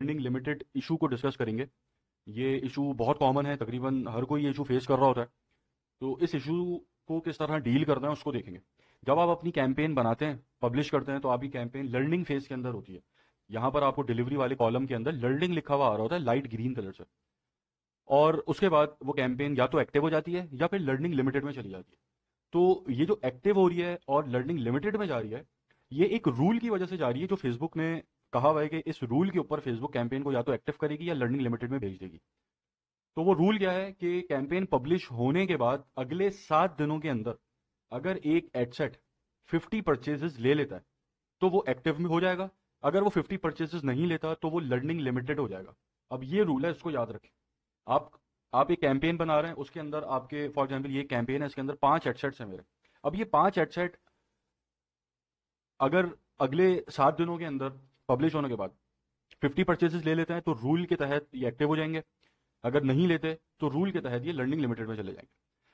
Learning limited issue को discuss करेंगे। ये इशू बहुत कॉमन है, तकरीबन हर कोई ये इशू फेस कर रहा होता है। तो इस इशू को किस तरह डील करना है उसको देखेंगे। जब आप अपनी कैंपेन बनाते हैं, पब्लिश करते हैं, तो आपकी कैंपेन लर्निंग फेज के अंदर होती है। यहाँ पर आपको डिलीवरी वाले कॉलम के अंदर लर्निंग लिखा हुआ आ रहा होता है लाइट ग्रीन कलर से। और उसके बाद वो कैंपेन या तो एक्टिव हो जाती है या फिर लर्निंग लिमिटेड में चली जाती है। तो ये जो एक्टिव हो रही है और लर्निंग लिमिटेड में जा रही है, ये एक रूल की वजह से जा रही है जो फेसबुक ने कहा हुआ है कि इस रूल के ऊपर फेसबुक कैंपेन को या तो एक्टिव करेगी या लर्निंग लिमिटेड में भेज देगी। तो वो रूल क्या है कि कैंपेन पब्लिश होने के बाद अगले 7 दिनों के अंदर अगर एक एडसेट 50 परचेजेस ले लेता है तो वो एक्टिव में हो जाएगा। अगर वो 50 परचेजेस नहीं लेता तो वो लर्निंग लिमिटेड हो जाएगा। अब ये रूल है, इसको याद रखें। आप आप एक कैंपेन बना रहे हैं, उसके अंदर आपके फॉर एग्जाम्पल ये कैंपेन है, इसके अंदर 5 एडसेट्स हैं मेरे। अब ये 5 एडसेट अगर अगले 7 दिनों के अंदर पब्लिश होने के बाद 50 परचेजेस ले लेते हैं तो रूल के तहत ये एक्टिव हो जाएंगे। अगर नहीं लेते तो रूल के तहत ये लर्निंग लिमिटेड में चले जाएंगे।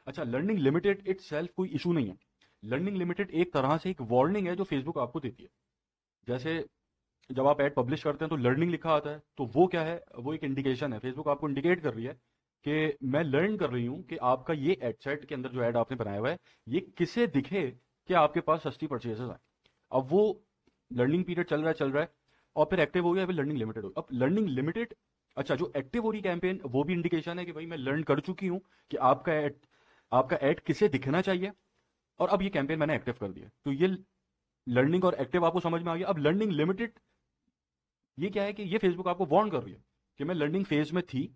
अच्छा, लर्निंग लिमिटेड इट सेल्फ कोई इशू नहीं है। लर्निंग लिमिटेड एक तरह से एक वार्निंग है जो फेसबुक आपको देती है। जैसे जब आप ऐड पब्लिश करते हैं तो लर्निंग लिखा आता है, तो वो क्या है, वो एक इंडिकेशन है। फेसबुक आपको इंडिकेट कर रही है कि मैं लर्न कर रही हूँ कि आपका ये एड सेट के अंदर जो ऐड आपने बनाया हुआ है ये किसे दिखे कि आपके पास सस्ती परचेजेस आए। अब वो लर्निंग पीरियड चल रहा है और फिर एक्टिव हो गया, फिर लर्निंग लिमिटेड हो गया। अब लर्निंग लिमिटेड, अच्छा, जो एक्टिव हो रही कैंपेन वो भी इंडिकेशन है कि भाई मैं लर्न कर चुकी हूँ कि आपका ऐड किसे दिखना चाहिए, और अब ये कैंपेन मैंने एक्टिव कर दिया। तो ये लर्निंग और एक्टिव आपको समझ में आ गया। अब लर्निंग लिमिटेड ये क्या है कि ये फेसबुक आपको वार्न कर रही है कि मैं लर्निंग फेज में थी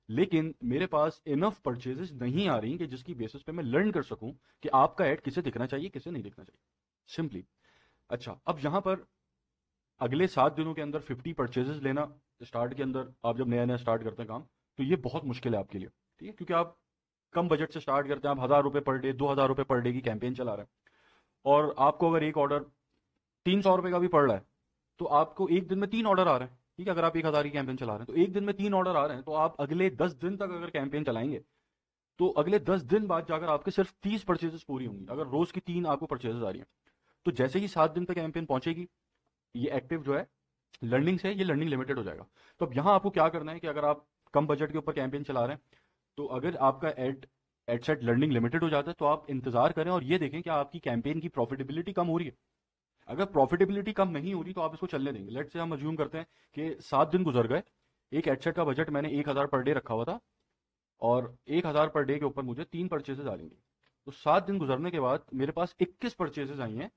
लेकिन मेरे पास इनफ परचेजेस नहीं आ रही कि जिसकी बेसिस पे मैं लर्न कर सकूं कि आपका ऐड किसे दिखना चाहिए किसे नहीं दिखना चाहिए, सिंपली। अच्छा, अब यहां पर अगले 7 दिनों के अंदर 50 परचेजेस लेना, स्टार्ट के अंदर आप जब नया नया स्टार्ट करते हैं काम, तो ये बहुत मुश्किल है आपके लिए। ठीक है, क्योंकि आप कम बजट से स्टार्ट करते हैं, आप 1,000 रुपये पर डे, 2,000 रुपये पर डे की कैंपेन चला रहे हैं, और आपको अगर एक ऑर्डर 300 रुपये का भी पड़ रहा है तो आपको एक दिन में 3 ऑर्डर आ रहे हैं। ठीक है, अगर आप 1,000 की कैंपेन चला रहे हैं तो एक दिन में 3 ऑर्डर आ रहे हैं, तो आप अगले 10 दिन तक अगर कैंपेन चलाएंगे तो अगले 10 दिन बाद जाकर आपके सिर्फ 30 परचेजेस पूरी होंगी, अगर रोज की 3 आपको परचेजेस आ रही हैं। तो जैसे ही 7 दिन पे कैंपेन पहुंचेगी, ये एक्टिव जो है लर्निंग से ये लर्निंग लिमिटेड हो जाएगा। तो अब यहाँ आपको क्या करना है कि अगर आप कम बजट के ऊपर कैंपेन चला रहे हैं, तो अगर आपका एड सेट लर्निंग लिमिटेड हो जाता है तो आप इंतजार करें और ये देखें कि आपकी कैंपेन की प्रॉफिटेबिलिटी कम हो रही है। अगर प्रॉफिटेबिलिटी कम नहीं हो रही तो आप इसको चलने देंगे। लेट से हम अज्यूम करते हैं कि 7 दिन गुजर गए, एक एडसेट का बजट मैंने 1,000 पर डे रखा हुआ था, और 1,000 पर डे के ऊपर मुझे 3 परचेजेस आ लेंगे। तो 7 दिन गुजरने के बाद मेरे पास 21 परचेजेस आई हैं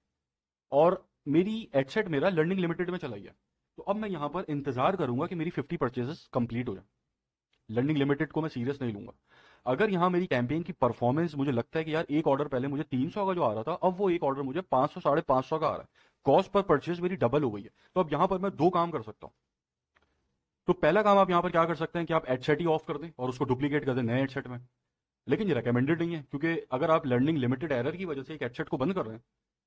और मेरी एडसेट मेरा लर्निंग लिमिटेड में चला गया। तो अब मैं यहाँ पर इंतजार करूंगा कि मेरी 50 परचेजेस कंप्लीट हो जाए। लर्निंग लिमिटेड को मैं सीरियस नहीं लूंगा। अगर यहाँ मेरी कैंपेन की परफॉर्मेंस मुझे लगता है कि यार एक ऑर्डर पहले मुझे 300 का जो आ रहा था, अब वो एक ऑर्डर मुझे 500 550 का आ रहा है, कॉस्ट पर परचेज मेरी डबल हो गई है, तो अब यहाँ पर मैं 2 काम कर सकता हूँ। तो पहला काम आप यहाँ पर क्या कर सकते हैं कि आप एडसेट ही ऑफ कर दें और उसको डुप्लीकेट कर दें नए एडसेट में। लेकिन ये रिकमेंडेड नहीं है, क्योंकि अगर आप लर्निंग लिमिटेड एरर की वजह से एक एडसेट को बंद कर रहे हैं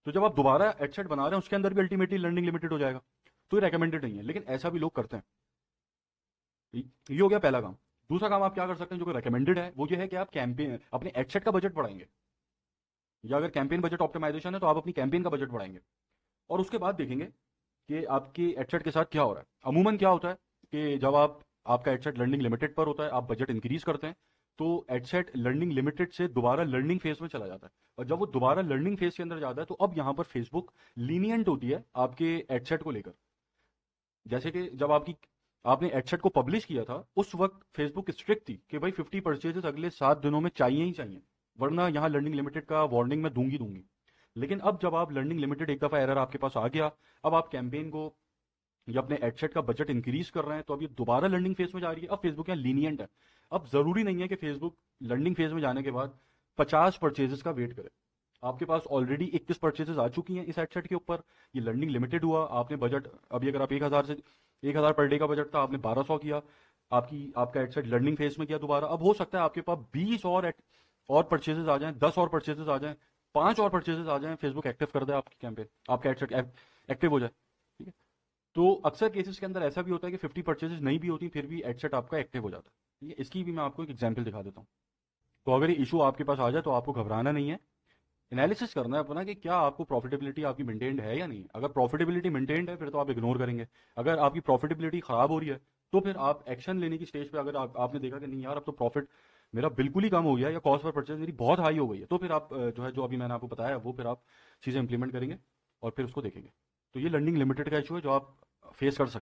तो जब आप दोबारा एडसेट बना रहे हैं उसके अंदर भी अल्टीमेटली लर्निंग लिमिटेड हो जाएगा। तो ये रिकमेंडेड नहीं है, लेकिन ऐसा भी लोग करते हैं। ये हो गया पहला काम। दूसरा काम आप क्या कर सकते हैं जो कि रिकमेंडेड है, वो ये है कि आप कैंपेन अपने एडसेट का बजट बढ़ाएंगे, या अगर कैंपेन बजट ऑप्टिमाइजेशन है तो आप अपनी कैंपेन का बजट बढ़ाएंगे। और उसके बाद देखेंगे कि आपके एडसेट के साथ क्या हो रहा है। अमूमन क्या होता है कि जब आपका एडसेट लर्निंग लिमिटेड पर होता है, आप बजट इंक्रीज करते हैं, तो एडसेट लर्निंग लिमिटेड से दोबारा लर्निंग फेज में चला जाता है। और जब वो दोबारा लर्निंग फेज के अंदर जाता है तो अब यहाँ पर फेसबुक लीनियंट होती है आपके एडसेट को लेकर। जैसे कि जब आपने एडसेट को पब्लिश किया था उस वक्त फेसबुक स्ट्रिक्ट थी कि भाई 50 परचेजेस अगले 7 दिनों में चाहिए ही चाहिए, वरना यहाँ लर्निंग लिमिटेड का वार्निंग मैं दूंगी। लेकिन अब जब आप लर्निंग लिमिटेड एक दफा एरर आपके पास आ गया, अब आप कैंपेन को या अपने एडसेट का बजट इंक्रीज कर रहे हैं, तो अब ये दोबारा लर्निंग फेज में जा रही है। अब फेसबुक यहाँ लीनियंट है। अब जरूरी नहीं है कि फेसबुक लर्निंग फेज में जाने के बाद 50 परचेजेस का वेट करे। आपके पास ऑलरेडी 21 परचेजेस आ चुकी हैं इस एडसेट के ऊपर, ये लर्निंग लिमिटेड हुआ, आपने बजट अभी अगर आप 1,000 पर डे का बजट था, आपने 1,200 किया, आपका एडसेट लर्निंग फेज में किया दोबारा। अब हो सकता है आपके पास 20 और परचेजेस आ जाएं, 10 और परचेजेस आ जाएं, 5 और परचेजेस आ जाएं, फेसबुक एक्टिव कर दे आपकी कैंपेन, आपका एडसेट एक्टिव हो जाए। ठीक है, तो अक्सर केसेस के अंदर ऐसा भी होता है कि 50 परचेजेस नहीं भी होती फिर भी एडसेट आपका एक्टिव हो जाता है। ठीक है, इसकी भी मैं आपको एक एग्जाम्पल दिखा देता हूँ। तो अगर ये इशू आपके पास आ जाए तो आपको घबराना नहीं है, एनालिसिस करना है अपना कि क्या आपको प्रॉफिटेबिलिटी आपकी मेंटेन्ड है या नहीं। अगर प्रॉफिटेबिलिटी मेंटेन्ड है फिर तो आप इग्नोर करेंगे। अगर आपकी प्रॉफिटेबिलिटी खराब हो रही है तो फिर आप एक्शन लेने की स्टेज पे, अगर आपने देखा कि नहीं यार अब तो प्रॉफिट मेरा बिल्कुल ही कम हो गया या कॉस्ट पर परचेज मेरी बहुत हाई हो गई है, तो फिर आप जो है जो अभी मैंने आपको बताया वो फिर आप चीज़ें इंप्लीमेंट करेंगे और फिर उसको देखेंगे। तो ये लर्निंग लिमिटेड का इशू है जो आप फेस कर सकते हैं।